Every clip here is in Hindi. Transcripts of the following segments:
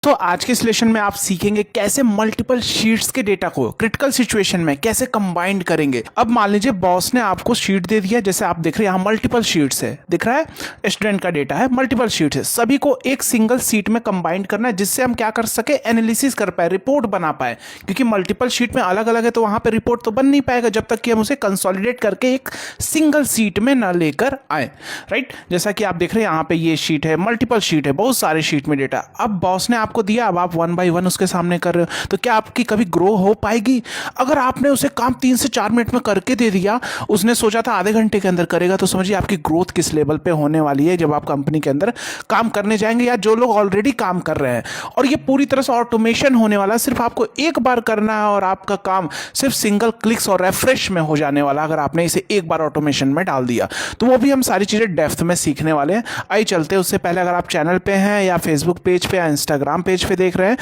तो आज के इस लेसन में आप सीखेंगे कैसे मल्टीपल शीट्स के डेटा को क्रिटिकल सिचुएशन में कैसे कंबाइंड करेंगे। अब मान लीजिए बॉस ने आपको शीट दे दिया, जैसे आप देख रहे हैं यहाँ मल्टीपल शीट्स है, दिख रहा है स्टूडेंट का डेटा है, मल्टीपल शीट्स है, सभी को एक सिंगल सीट में कंबाइंड करना है जिससे हम क्या कर सके, एनालिसिस कर पाए, रिपोर्ट बना पाए। क्योंकि मल्टीपल शीट में अलग अलग है तो वहां पर रिपोर्ट तो बन नहीं पाएगा जब तक कि हम उसे कंसोलिडेट करके एक सिंगल सीट में ना लेकर आए। राइट, जैसा कि आप देख रहे हैं यहाँ पे ये शीट है, मल्टीपल शीट है, बहुत सारे शीट में डेटा। अब बॉस ने आपको दिया, अब आप 1 बाय 1 उसके सामने कर रहे हो, तो क्या आपकी कभी ग्रो हो पाएगी? अगर आपने उसे काम 3 से 4 मिनट में करके दे दिया, उसने सोचा था आधे घंटे के अंदर करेगा, तो समझिए आपकी ग्रोथ किस लेवल पे होने वाली है जब आप कंपनी के अंदर काम करने जाएंगे या जो लोग ऑलरेडी काम कर रहे हैं। और ये पूरी तरह से ऑटोमेशन होने वाला है, सिर्फ आपको एक बार करना है और आपका काम सिर्फ सिंगल क्लिक्स और रेफ्रेश में हो जाने वाला अगर आपने इसे एक बार ऑटोमेशन में डाल दिया। तो वो भी हम सारी चीज़ें डेप्थ में सीखने वाले हैं। आइए चलते हैं, उससे पहले अगर आप चैनल पे हैं या फेसबुक पेज पे या इंस्टाग्राम पेज पे देख रहे हैं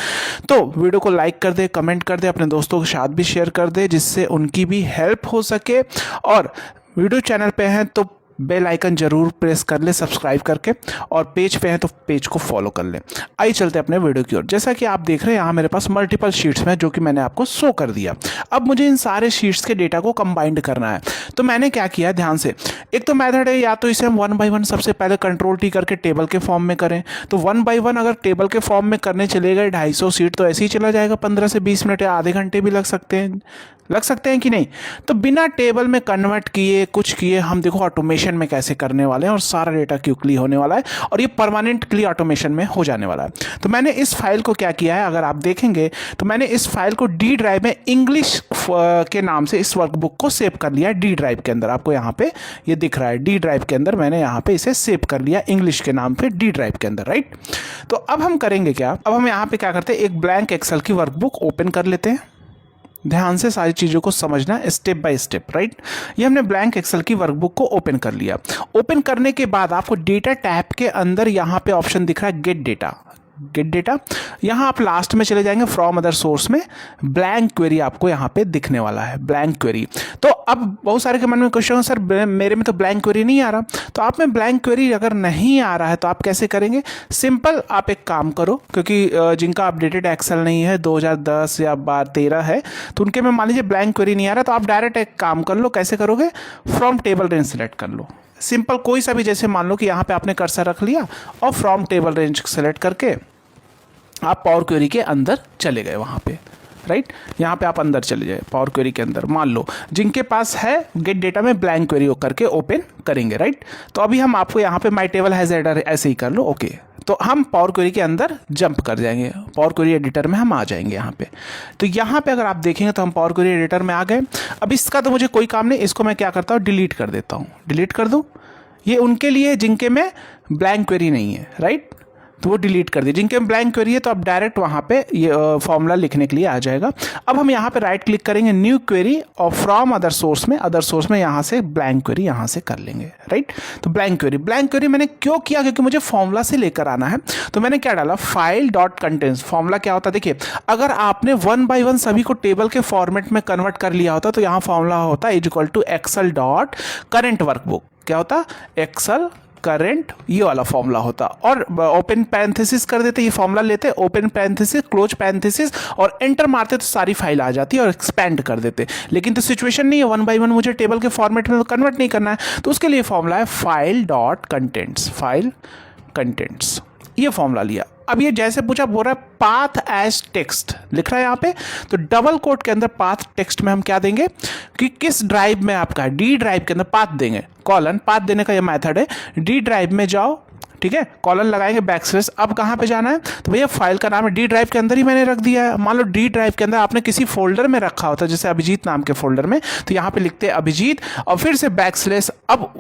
तो वीडियो को लाइक कर दे, कमेंट कर दे, अपने दोस्तों के साथ भी शेयर कर दे जिससे उनकी भी हेल्प हो सके। और वीडियो चैनल पे हैं तो बेल आइकन जरूर प्रेस कर ले सब्सक्राइब करके, और पेज पे हैं तो पेज को फॉलो कर ले। आइए चलते हैं अपने वीडियो की ओर। जैसा कि आप देख रहे हैं यहाँ मेरे पास मल्टीपल शीट्स में जो कि मैंने आपको शो कर दिया। अब मुझे इन सारे शीट्स के डेटा को कंबाइंड करना है, तो मैंने क्या किया, ध्यान से। एक तो मेथड है, या तो इसे हम 1 बाय 1 सबसे पहले कंट्रोल T करके टेबल के फॉर्म में करें। तो 1 बाय 1 अगर टेबल के फॉर्म में करने चले गए 250 सीट तो ऐसे ही चला जाएगा, 15 से 20 मिनट या आधे घंटे भी लग सकते हैं कि नहीं। तो बिना टेबल में कन्वर्ट किए कुछ किए हम देखो ऑटोमेशन में कैसे करने वाले हैं और सारा डेटा क्विकली होने वाला है और ये परमानेंटली ऑटोमेशन में हो जाने वाला है। तो मैंने इस फाइल को क्या किया है, अगर आप देखेंगे तो मैंने इस फाइल को डी ड्राइव में इंग्लिश के नाम से इस वर्कबुक को सेव कर लिया है डी ड्राइव के अंदर। आपको यहाँ पे ये दिख रहा है डी ड्राइव के अंदर मैंने यहाँ पे इसे सेव कर लिया इंग्लिश के नाम पे डी ड्राइव के अंदर। राइट, तो अब हम करेंगे क्या, अब हम यहाँ पे क्या करते हैं, एक ब्लैंक एक्सेल की वर्कबुक ओपन कर लेते हैं। ध्यान से सारी चीज़ों को समझना है स्टेप बाय स्टेप। राइट, ये हमने ब्लैंक एक्सेल की वर्कबुक को ओपन कर लिया। ओपन करने के बाद आपको डेटा टैब के अंदर यहाँ पे ऑप्शन दिख रहा है गेट डेटा। यहाँ आप लास्ट में चले जाएंगे फ्रॉम अदर सोर्स में, ब्लैंक क्वेरी आपको यहाँ पे दिखने वाला है, ब्लैंक क्वेरी। तो अब बहुत सारे के मन में क्वेश्चन है, सर मेरे में तो ब्लैंक क्वेरी नहीं आ रहा। तो आप में ब्लैंक क्वेरी अगर नहीं आ रहा है तो आप कैसे करेंगे, सिंपल आप एक काम करो, क्योंकि जिनका अपडेटेड एक्सेल नहीं है 2010 या 13 है तो उनके में मान लीजिए ब्लैंक क्वेरी नहीं आ रहा, तो आप डायरेक्ट एक काम कर लो। कैसे करोगे, फ्रॉम टेबल रेंज सेलेक्ट कर लो, सिंपल कोई सा भी, जैसे मान लो कि यहाँ पे आपने कर्सर रख लिया और फ्रॉम टेबल रेंज सेलेक्ट करके आप पावर क्वेरी के अंदर चले गए वहाँ पे। राइट, यहाँ पे आप अंदर चले जाए पावर क्वेरी के अंदर। मान लो जिनके पास है गेट डेटा में ब्लैंक क्वेरी करके ओपन करेंगे। राइट, तो अभी हम आपको यहाँ पे माई टेबल हैज एडर ऐसे ही कर लो। ओके, तो हम पावर क्वेरी के अंदर जंप कर जाएंगे, पावर क्वेरी एडिटर में हम आ जाएंगे यहाँ पे। तो यहाँ पे अगर आप देखेंगे तो हम पावर क्वेरी एडिटर में आ गए। अब इसका तो मुझे कोई काम नहीं, इसको मैं क्या करता हूँ, डिलीट कर देता हूँ। डिलीट कर दूँ, ये उनके लिए जिनके में ब्लैंक क्वेरी नहीं है। राइट, तो वो डिलीट कर दिए। जिनके में ब्लैंक क्वेरी है तो आप डायरेक्ट वहाँ पे ये फॉर्मूला लिखने के लिए आ जाएगा। अब हम यहाँ पे राइट क्लिक करेंगे, न्यू क्वेरी, और फ्रॉम अदर सोर्स में यहाँ से ब्लैंक क्वेरी यहाँ से कर लेंगे। राइट, तो ब्लैंक क्वेरी मैंने क्यों किया, क्योंकि मुझे फॉर्मूला से लेकर आना है। तो मैंने क्या डाला, फाइल डॉट कंटेंट्स। फॉर्मूला क्या होता है, देखिए अगर आपने 1 बाय 1 सभी को टेबल के फॉर्मेट में कन्वर्ट कर लिया होता तो यहाँ फॉर्मूला होता is equal to excel dot current workbook. क्या होता, एक्सेल करेंट, ये वाला फॉर्मूला होता। और ओपन पैरेंथेसिस कर देते, ये फॉर्मूला लेते, ओपन पैरेंथेसिस, क्लोज पैरेंथेसिस और एंटर मारते तो सारी फाइल आ जाती है और एक्सपेंड कर देते। लेकिन तो सिचुएशन नहीं है, 1 बाय 1 मुझे टेबल के फॉर्मेट में कन्वर्ट नहीं करना है, तो उसके लिए फॉर्मूला है file dot contents, file contents, ये फॉर्मूला लिया। अब ये जैसे पूछा, बोल रहा है पाथ एज टेक्स्ट लिख रहा है यहाँ पे, तो डबल कोट के अंदर पाथ टेक्स्ट में हम क्या देंगे कि किस ड्राइव में आपका है, डी ड्राइव के अंदर पाथ देंगे, कॉलन पाथ देने का ये मेथड है। डी ड्राइव में जाओ, ठीक है, कॉलन लगाएंगे बैकस्लैश। अब कहाँ पे जाना है, तो भैया फाइल का नाम है डी ड्राइव के अंदर ही मैंने रख दिया है। मान लो डी ड्राइव के अंदर आपने किसी फोल्डर में रखा होता है, जैसे अभिजीत नाम के फोल्डर में, तो यहाँ पे लिखते हैं अभिजीत और फिर से बैकस्लैश। अब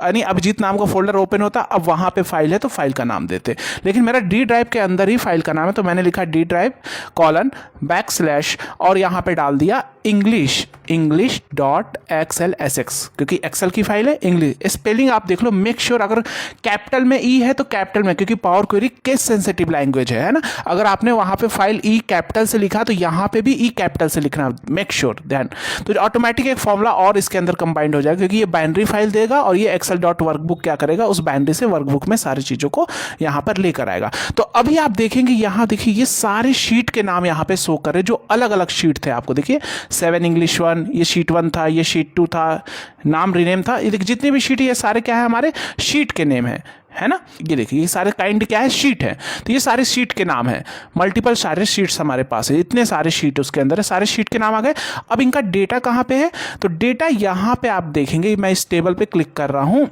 यानी अभिजीत नाम का फोल्डर ओपन होता, अब वहाँ पे फाइल है तो फाइल का नाम देते। लेकिन मेरा डी ड्राइव के अंदर ही फाइल का नाम है तो मैंने लिखा डी ड्राइव कॉलन बैकस्लैश और यहाँ पे डाल दिया इंग्लिश डॉट XLSX, क्योंकि एक्सेल की फाइल है इंग्लिश। स्पेलिंग आप देख लो, मेक श्योर अगर कैपिटल में ई है तो कैपिटल में, क्योंकि power query case sensitive language है ना। अगर आपने वहां पे फाइल ई कैपिटल से लिखा तो यहाँ पे भी ई कैपिटल से लिखना, मेक श्योर ध्यान। तो ऑटोमेटिक एक फॉर्मूला और इसके अंदर कंबाइंड हो जाएगा, क्योंकि ये बाइनरी फाइल देगा और ये एक्सेल डॉट वर्कबुक क्या करेगा, उस बाइनरी से वर्कबुक में सारी चीज़ों को यहाँ पर लेकर आएगा। तो अभी आप देखेंगे यहाँ देखिए ये सारे शीट के नाम यहाँ पे शो कर रहे जो अलग अलग शीट थे। आपको देखिए 7 इंग्लिश 1, ये शीट 1 था, ये शीट 2 था, नाम रीनेम था। ये देखिए जितने भी शीट है ये सारे क्या है, हमारे शीट के नेम है ना। ये देखिए ये सारे काइंड क्या है, शीट है। तो ये सारे शीट के नाम है, मल्टीपल सारे शीट्स हमारे पास है, इतने सारे शीट उसके अंदर है, सारे शीट के नाम आ गए। अब इनका डेटा कहाँ पे है, तो डेटा यहाँ पे आप देखेंगे, मैं इस टेबल पे क्लिक कर रहा हूँ,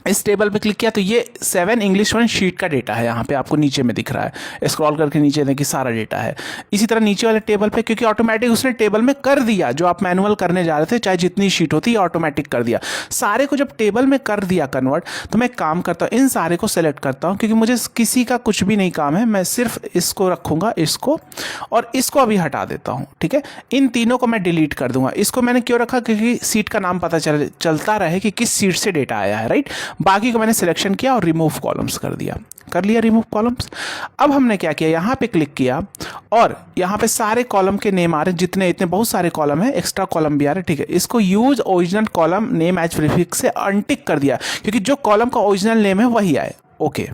इस टेबल पे क्लिक किया तो ये 7 इंग्लिश 1 शीट का डेटा है, यहाँ पे आपको नीचे में दिख रहा है। स्क्रॉल करके नीचे देखिए सारा डेटा है। इसी तरह नीचे वाले टेबल पे, क्योंकि ऑटोमेटिक उसने टेबल में कर दिया, जो आप मैनुअल करने जा रहे थे, चाहे जितनी शीट होती है ऑटोमेटिक कर दिया। सारे को जब टेबल में कर दिया कन्वर्ट, तो मैं काम करता हूँ, इन सारे को सेलेक्ट करता हूँ, क्योंकि मुझे किसी का कुछ भी नहीं काम है। मैं सिर्फ इसको रखूँगा, इसको और इसको अभी हटा देता हूँ, ठीक है। इन तीनों को मैं डिलीट कर दूंगा। इसको मैंने क्यों रखा, क्योंकि सीट का नाम पता चलता रहे कि किस सीट से डेटा आया है, राइट। बाकी को मैंने सिलेक्शन किया और रिमूव कॉलम्स कर दिया, कर लिया रिमूव कॉलम्स। अब हमने क्या किया, यहाँ पे क्लिक किया और यहाँ पे सारे कॉलम के नेम आ रहे, जितने इतने बहुत सारे कॉलम है, एक्स्ट्रा कॉलम भी आ रहे, ठीक है। इसको use original column name as prefix से अनटिक कर दिया, क्योंकि जो कॉलम का ओरिजिनल नेम है वही आए। ओके,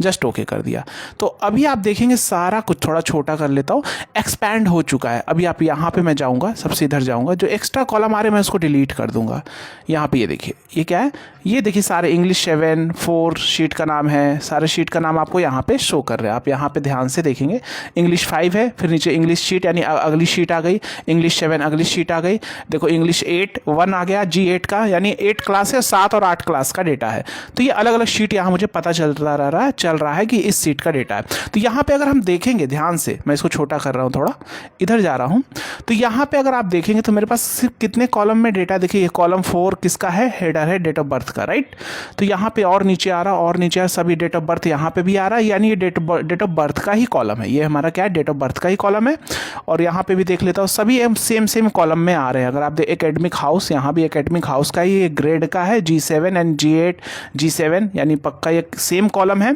जस्ट ओके कर दिया। तो अभी आप देखेंगे सारा कुछ, थोड़ा छोटा कर लेता हूँ, एक्सपैंड हो चुका है। अभी आप यहाँ पे मैं जाऊँगा, सबसे इधर जाऊँगा, जो एक्स्ट्रा कॉलम आ रहे हैं मैं उसको डिलीट कर दूंगा। यहाँ पे ये देखिए ये क्या है, ये देखिए सारे इंग्लिश 7 4 शीट का नाम है, सारे शीट का नाम आपको यहाँ पे शो कर रहे हैं। आप यहाँ पे ध्यान से देखेंगे, इंग्लिश 5 है, फिर नीचे इंग्लिश शीट यानी अगली शीट आ गई, इंग्लिश 7 अगली शीट आ गई, देखो इंग्लिश 8 1 आ गया, G8 का, यानी 8 क्लास है, 7 और 8 क्लास का डेटा है। तो ये अलग अलग शीट यहाँ मुझे पता चल रहा है कि इस सीट का डेटा है। तो यहाँ पे अगर हम देखेंगे ध्यान से, मैं इसको छोटा कर रहा हूँ, थोड़ा इधर जा रहा हूँ, तो यहाँ पे अगर आप देखेंगे तो मेरे पास सिर्फ कितने कॉलम में डेटा, देखिए ये कॉलम 4 किसका है, हेडर है, डेट ऑफ बर्थ का, राइट। तो यहाँ पे और नीचे आ रहा, और नीचे आ रहा, सभी डेट ऑफ बर्थ यहाँ पे भी आ रहा है, यानी ये डेट ऑफ बर्थ का ही कॉलम है, ये हमारा क्या है, डेट ऑफ बर्थ का ही कॉलम है। और यहाँ पे भी देख लेता हूँ, सभी सेम कॉलम में आ रहे हैं। अगर आप एकेडमिक हाउस, यहाँ भी एकेडमिक हाउस का ही ग्रेड का है, G7 एंड G8 G7, यानी पक्का ये सेम कॉलम है।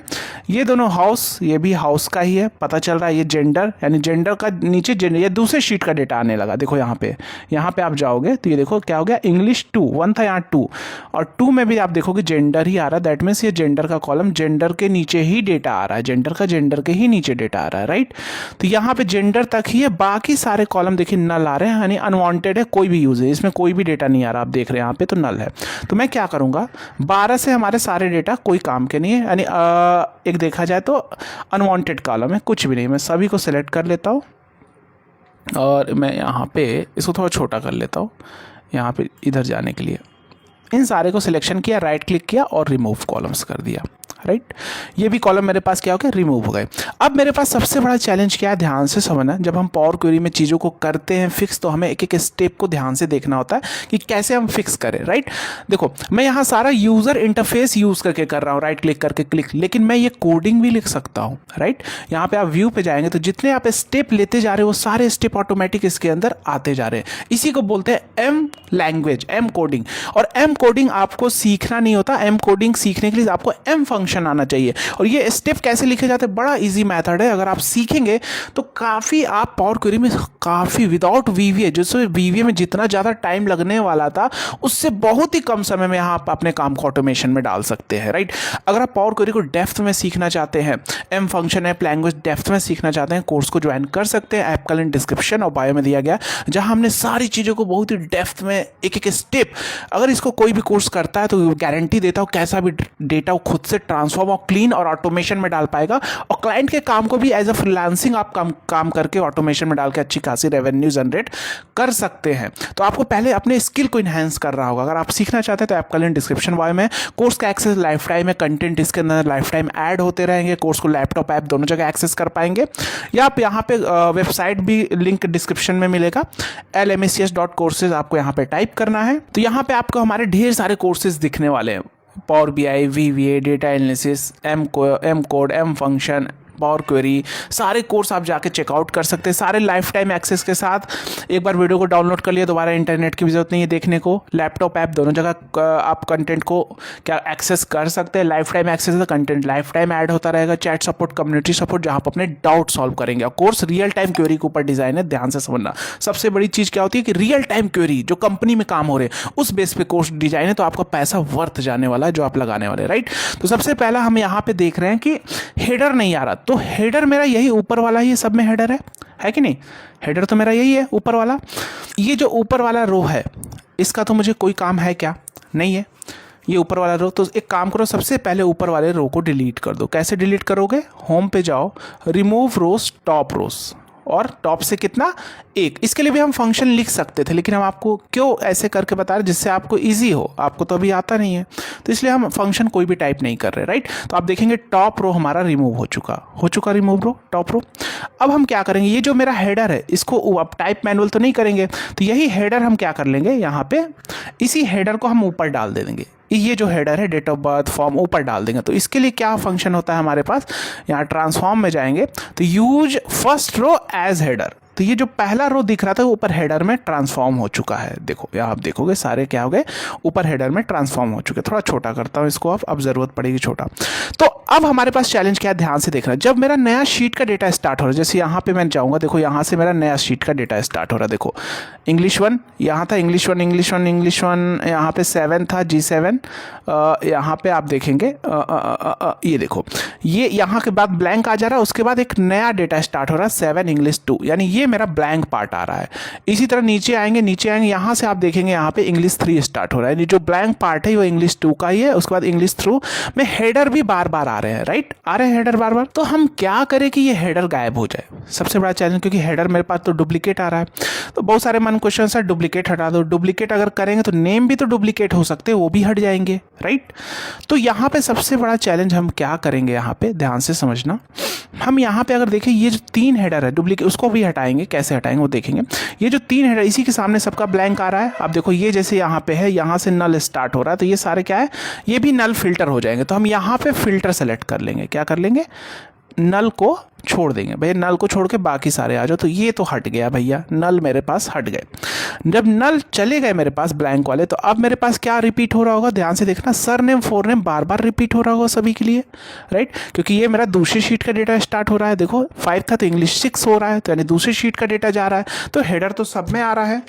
ये दोनों हाउस, ये भी हाउस का ही है, पता चल रहा है। ये जेंडर, यानी जेंडर का नीचे जेंडर, ये दूसरे शीट का डेटा आने लगा। देखो यहाँ पे आप जाओगे तो ये देखो क्या हो गया, इंग्लिश 2 1 था, यहाँ 2 और 2 में भी आप देखोगे जेंडर ही आ रहा है। दैट मीन्स ये जेंडर का कॉलम, जेंडर के नीचे ही डेटा आ रहा है, जेंडर के ही नीचे डेटा आ रहा है, राइट। तो यहाँ पे जेंडर तक ही है, बाकी सारे कॉलम देखिए नल आ रहे हैं, यानी अनवांटेड है, कोई भी यूज है, इसमें कोई भी डेटा नहीं आ रहा। आप देख रहे हैं यहाँ पे तो नल है। तो मैं क्या करूँगा, 12 से हमारे सारे डेटा कोई काम के नहीं है, यानी एक देखा जाए तो अनवांटेड कॉलम है, कुछ भी नहीं। मैं सभी को सिलेक्ट कर लेता हूँ और मैं यहाँ पे इसको थोड़ा छोटा कर लेता हूँ, यहाँ पे इधर जाने के लिए इन सारे को सिलेक्शन किया, राइट क्लिक किया और रिमूव कॉलम्स कर दिया, राइट। ये भी कॉलम मेरे पास क्या हो गया, रिमूव हो गए। अब मेरे पास सबसे बड़ा चैलेंज क्या है, ध्यान से समझना। जब हम पावर क्वेरी में चीज़ों को करते हैं फिक्स, तो हमें एक एक स्टेप को ध्यान से देखना होता है कि कैसे हम फिक्स करें, राइट। देखो मैं यहाँ सारा यूज़र इंटरफेस यूज़ करके कर रहा हूँ, राइट क्लिक करके क्लिक, लेकिन मैं ये कोडिंग भी लिख सकता हूँ, राइट। यहाँ पे आप व्यू पे जाएंगे तो जितने आप स्टेप लेते जा रहे हो वो सारे स्टेप ऑटोमेटिक इसके अंदर आते जा रहे हैं। इसी को बोलते हैं एम लैंग्वेज, एम कोडिंग। और एम कोडिंग आपको सीखना नहीं होता, एम कोडिंग सीखने के लिए आपको एम फंक्शन आना चाहिए। और ये स्टेप कैसे लिखे जाते हैं, बड़ा इजी मेथड है। अगर आप सीखेंगे तो काफ़ी आप पावर क्वेरी में काफ़ी विदाउट वीवीए, जिससे वीवीए में जितना ज़्यादा टाइम लगने वाला था उससे बहुत ही कम समय में आप अपने काम को ऑटोमेशन में डाल सकते हैं, राइट। अगर आप पावर क्वेरी को डेप्थ में सीखना चाहते हैं, M function app language depth में सीखना चाहते हैं, कोर्स को ज्वाइन कर सकते हैं। ऐप का लिंक डिस्क्रिप्शन और बायो में दिया गया, जहां हमने सारी चीज़ों को बहुत ही डेप्थ में एक एक स्टेप, अगर इसको कोई भी कोर्स करता है तो गारंटी देता हूँ कैसा भी डेटा खुद से ट्रांसफॉर्म और क्लीन और ऑटोमेशन में डाल पाएगा। और क्लाइंट के काम को भी एज अ फ्रीलांसिंग आप काम करके ऑटोमेशन में डाल के अच्छी खासी रेवेन्यू जनरेट कर सकते हैं। तो आपको पहले अपने स्किल को इन्हेंस कर रहा होगा। अगर आप सीखना चाहते हैं तो ऐप का लिंक डिस्क्रिप्शन बायो में। कोर्स का एक्सेस लाइफ टाइम है, कंटेंट इसके अंदर लाइफ टाइम ऐड होते रहेंगे। कोर्स को लैपटॉप ऐप दोनों जगह एक्सेस कर पाएंगे, या आप यहाँ पे वेबसाइट भी लिंक डिस्क्रिप्शन में मिलेगा, lmacs.courses आपको यहाँ पे टाइप करना है। तो यहाँ पे आपको हमारे ढेर सारे कोर्सेज दिखने वाले हैं, power BI, VBA, data analysis, M code, M function, power query, सारे कोर्स आप जाके चेकआउट कर सकते हैं, सारे लाइफ टाइम एक्सेस के साथ। एक बार वीडियो को डाउनलोड कर लिया, दोबारा इंटरनेट की भी जरूरत नहीं है देखने को। लैपटॉप ऐप दोनों जगह आप कंटेंट को क्या एक्सेस कर सकते हैं। लाइफ टाइम एक्सेस है, कंटेंट लाइफ टाइम ऐड होता रहेगा। चैट सपोर्ट, कम्युनिटी सपोर्ट, जहाँ आप अपने डाउट सॉल्व करेंगे। कोर्स रियल टाइम क्वेरी के ऊपर डिजाइन है, ध्यान से समझना। सबसे बड़ी चीज क्या होती है कि रियल टाइम क्वेरी जो कंपनी में काम हो रहे हैं उस बेस पे कोर्स डिजाइन है, तो आपका पैसा वर्थ जाने वाला है जो आप लगाने वाले, राइट। तो सबसे पहला हम यहाँ पे देख रहे हैं कि हेडर नहीं आ रहा, तो हेडर मेरा यही ऊपर वाला ही सब में हेडर है कि नहीं। हेडर तो मेरा यही है ऊपर वाला। ये जो ऊपर वाला रो है इसका तो मुझे कोई काम है क्या, नहीं है ये ऊपर वाला रो। तो एक काम करो, सबसे पहले ऊपर वाले रो को डिलीट कर दो। कैसे डिलीट करोगे, होम पे जाओ, रिमूव रोज टॉप रोज, और टॉप से कितना, एक। इसके लिए भी हम फंक्शन लिख सकते थे, लेकिन हम आपको क्यों ऐसे करके बता रहे जिससे आपको इजी हो, आपको तो अभी आता नहीं है, तो इसलिए हम फंक्शन कोई भी टाइप नहीं कर रहे, राइट। तो आप देखेंगे टॉप रो हमारा रिमूव हो चुका रिमूव रो, टॉप रो। अब हम क्या करेंगे, ये जो मेरा हेडर है इसको अब टाइप मैनुअल तो नहीं करेंगे, तो यही हेडर हम क्या कर लेंगे, यहाँ पे इसी हेडर को हम ऊपर डाल दे देंगे। ये जो हेडर है डेट ऑफ बर्थ फॉर्म ऊपर डाल देंगे। तो इसके लिए क्या फंक्शन होता है हमारे पास, यहाँ ट्रांसफॉर्म में जाएंगे तो use first row as header. तो ये जो पहला रो दिख रहा था ऊपर हेडर में ट्रांसफॉर्म हो चुका है। देखो यहाँ आप देखोगे सारे क्या हो गए, ऊपर हेडर में ट्रांसफॉर्म हो चुके। थोड़ा छोटा करता हूँ इसको, अब जरूरत पड़ेगी छोटा। तो अब हमारे पास चैलेंज क्या है, ध्यान से देखना। जब मेरा नया शीट का डेटा स्टार्ट हो रहा है, जैसे यहाँ पे मैं जाऊँगा, देखो यहाँ से मेरा नया शीट का डेटा स्टार्ट हो रहा है। देखो इंग्लिश 1 यहाँ था, इंग्लिश वन यहाँ पे 7 था, G7। यहाँ पे आप देखेंगे ये देखो, ये यहाँ के बाद ब्लैंक आ जा रहा है, उसके बाद एक नया डेटा स्टार्ट हो रहा है 7 इंग्लिश 2, यानी ये मेरा ब्लैंक पार्ट आ रहा है। इसी तरह नीचे आएंगे यहाँ से आप देखेंगे यहाँ पे इंग्लिश 3 स्टार्ट हो रहा है, जो ब्लैंक पार्ट है वो इंग्लिश 2 का ही है। उसके बाद इंग्लिश 3 में हेडर भी बार बार आ रहे हैं, राइट, आ रहे हैं हेडर बार बार। तो हम क्या करें कि ये हेडर गायब हो जाए, सबसे बड़ा चैलेंज, क्योंकि हेडर मेरे पास तो डुप्लीकेट आ रहा है। तो बहुत सारे मन क्वेश्चन है, डुप्लीकेट हटा दो। डुप्लीकेट अगर करेंगे तो नेम भी तो डुप्लीकेट हो सकते हैं, वो भी हट जाएंगे, राइट। तो यहाँ पे सबसे बड़ा चैलेंज हम क्या करेंगे, यहाँ पे ध्यान से समझना। हम यहाँ पे अगर देखें ये जो 3 हेडर है डुप्लीकेट, उसको भी हटाएंगे। कैसे हटाएंगे वो देखेंगे। ये जो 3 हेडर इसी के सामने सबका ब्लैंक आ रहा है। आप देखो ये जैसे यहाँ पे है, यहाँ से नल स्टार्ट हो रहा है, तो ये सारे क्या है, ये भी नल फिल्टर हो जाएंगे। तो हम यहाँ पे फिल्टर सेलेक्ट कर लेंगे। क्या कर लेंगे, नल को छोड़ देंगे। भैया नल को छोड़ के बाकी सारे आ जाओ। तो ये तो हट गया भैया, नल मेरे पास हट गए। जब नल चले गए मेरे पास ब्लैंक वाले, तो अब मेरे पास क्या रिपीट हो रहा होगा, ध्यान से देखना। सरनेम फोरनेम बार बार रिपीट हो रहा होगा सभी के लिए, राइट, क्योंकि ये मेरा दूसरी शीट का डेटा स्टार्ट हो रहा है। देखो 5 था तो इंग्लिश 6 हो रहा है, तो यानी दूसरी शीट का डेटा जा रहा है। तो हेडर तो सब में आ रहा है।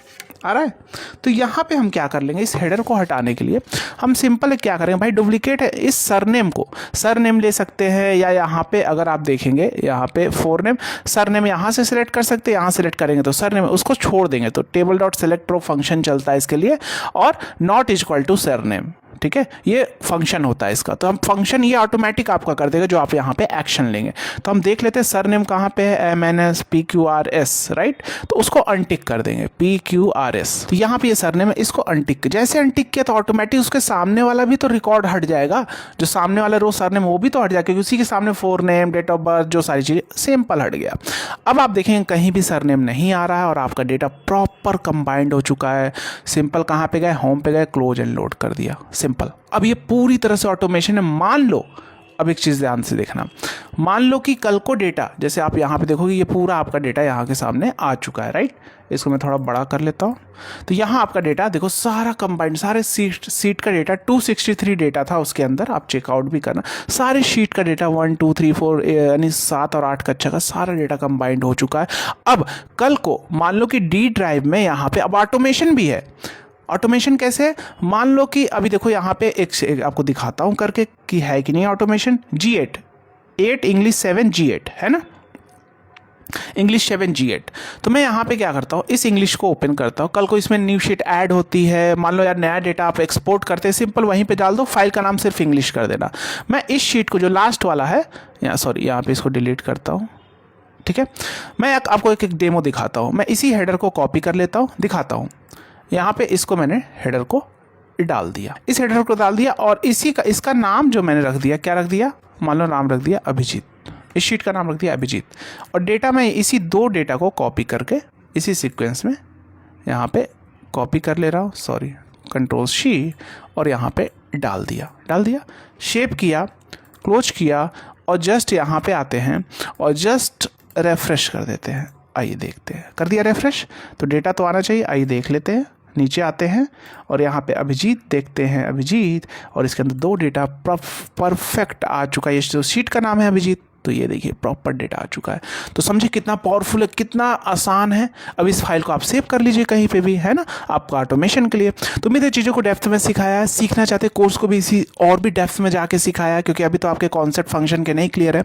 तो यहाँ पे हम क्या कर लेंगे, इस हेडर को हटाने के लिए हम सिंपल क्या करेंगे, भाई डुप्लीकेट है, इस सरनेम को सरनेम ले सकते हैं, या यहाँ पे अगर आप देखेंगे यहाँ पे फोरनेम सरनेम यहाँ से सिलेक्ट कर सकते हैं। यहाँ सिलेक्ट करेंगे तो सरनेम, उसको छोड़ देंगे तो टेबल डॉट सेलेक्ट रो फंक्शन चलता है इसके लिए, और नॉट इक्वल टू सरनेम, ठीक है, ये फंक्शन होता है इसका। तो हम फंक्शन ये ऑटोमेटिक आपका कर देगा जो आप यहाँ पे एक्शन लेंगे। तो हम देख लेते हैं सरनेम कहाँ पे है, MNS PQRS, राइट, तो उसको अनटिक कर देंगे, PQRS। तो यहाँ पे ये सरनेम है, इसको अनटिक, जैसे अनटिक किया तो ऑटोमेटिक उसके सामने वाला भी तो रिकॉर्ड हट जाएगा, जो सामने वाला रो सरनेम वो भी तो हट जाएगा, क्योंकि उसी के सामने फोरनेम डेट ऑफ बर्थ जो सारी चीज़ें सिंपल हट गया। अब आप देखेंगे कहीं भी सरनेम नहीं आ रहा है और आपका डेटा प्रॉपर कंबाइंड हो चुका है। सिंपल कहाँ पे गए, होम पे गए, क्लोज एंड लोड कर दिया, सिंपल। अब ये पूरी तरह से ऑटोमेशन है। मान लो, अब एक चीज़ ध्यान से देखना, मान लो कि कल को डेटा, जैसे आप यहाँ पे देखोगे ये पूरा आपका डेटा यहाँ के सामने आ चुका है, राइट। इसको मैं थोड़ा बड़ा कर लेता हूँ। तो यहाँ आपका डेटा देखो सारा कंबाइंड, सारे सीट का डेटा 263 डेटा था उसके अंदर, आप चेकआउट भी करना। सारे शीट का डेटा 1 2 3 4 यानी 7 और 8 कक्षा का सारा डेटा कंबाइंड हो चुका है। अब कल को मान लो कि D ड्राइव में यहाँ पे अब ऑटोमेशन भी है। ऑटोमेशन कैसे है, मान लो कि अभी देखो यहाँ पे एक आपको दिखाता हूँ करके कि है कि नहीं ऑटोमेशन। G8 इंग्लिश 7 G8 है ना, इंग्लिश 7 G8। तो मैं यहाँ पे क्या करता हूँ, इस इंग्लिश को ओपन करता हूँ। कल को इसमें न्यू शीट ऐड होती है, मान लो यार नया डेटा आप एक्सपोर्ट करते हैं, सिंपल वहीं पे डाल दो, फाइल का नाम सिर्फ इंग्लिश कर देना। मैं इस शीट को जो लास्ट वाला है, यहाँ पे इसको डिलीट करता हूँ, ठीक है। मैं आपको एक डेमो दिखाता हूँ। मैं इसी हेडर को कॉपी कर लेता हूँ, दिखाता हूँ। यहाँ पे इसको मैंने हेडर को डाल दिया, इस हेडर को डाल दिया, और इसका नाम जो मैंने रख दिया, क्या रख दिया, मान लो नाम रख दिया अभिजीत, इस शीट का नाम रख दिया अभिजीत। और डेटा मैं इसी 2 डेटा को कॉपी करके इसी सीक्वेंस में यहाँ पे कॉपी कर ले रहा हूँ, सॉरी Ctrl+C, और यहाँ पे डाल दिया, शेप किया, क्लोज किया, और जस्ट यहाँ पे आते हैं और जस्ट रेफ्रेश कर देते हैं। आइए देखते हैं, कर दिया रेफ्रेश, तो डेटा तो आना चाहिए। आइए देख लेते हैं, नीचे आते हैं और यहाँ पे अभिजीत देखते हैं, अभिजीत, और इसके अंदर 2 डेटा परफेक्ट आ चुका है। ये जो शीट का नाम है अभिजीत, तो ये देखिए प्रॉपर डेटा आ चुका है। तो समझे कितना पावरफुल है, कितना आसान है। अब इस फाइल को आप सेव कर लीजिए कहीं पे भी, है ना, आपका ऑटोमेशन के लिए। तो मैंने चीज़ों को डेप्थ में सिखाया है, सीखना चाहते कोर्स को भी इसी और भी डेप्थ में जाके सिखाया है, क्योंकि अभी तो आपके कॉन्सेप्ट फंक्शन के नहीं क्लियर है।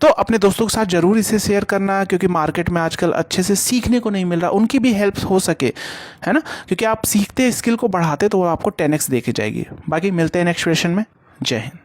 तो अपने दोस्तों के साथ जरूर इसे शेयर करना, क्योंकि मार्केट में आजकल अच्छे से सीखने को नहीं मिल रहा, उनकी भी हेल्प हो सके, है ना, क्योंकि आप सीखते स्किल को बढ़ाते तो वो आपको 10x दे के जाएगी। बाकी मिलते हैं नेक्स्ट सेशन में। जय हिंद।